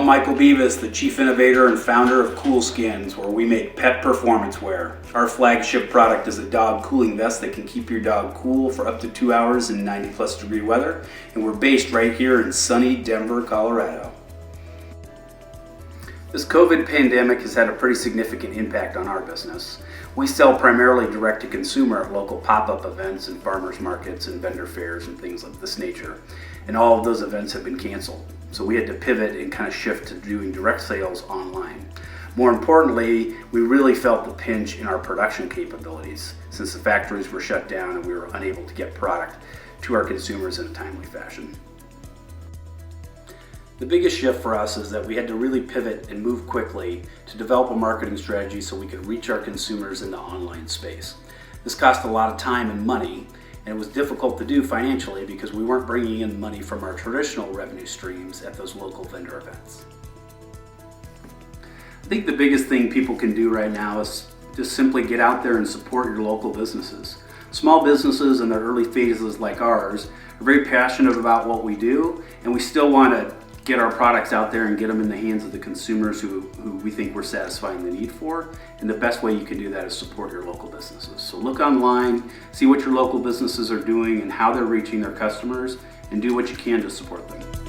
I'm Michael Bevis, the Chief Innovator and founder of Cool Skins, where we make pet performance wear. Our flagship product is a dog cooling vest that can keep your dog cool for up to 2 hours in 90+ degree weather, and we're based right here in sunny Denver, Colorado. This COVID pandemic has had a pretty significant impact on our business. We sell primarily direct to consumer at local pop-up events and farmers markets and vendor fairs and things of this nature. And all of those events have been canceled. So we had to pivot and kind of shift to doing direct sales online. More importantly, we really felt the pinch in our production capabilities since the factories were shut down and we were unable to get product to our consumers in a timely fashion. The biggest shift for us is that we had to really pivot and move quickly to develop a marketing strategy so we could reach our consumers in the online space. This cost a lot of time and money, and it was difficult to do financially because we weren't bringing in money from our traditional revenue streams at those local vendor events. I think the biggest thing people can do right now is just simply get out there and support your local businesses. Small businesses in their early phases like ours are very passionate about what we do, and we still want to get our products out there and get them in the hands of the consumers who we think we're satisfying the need for. And the best way you can do that is support your local businesses. So look online, see what your local businesses are doing and how they're reaching their customers, and do what you can to support them.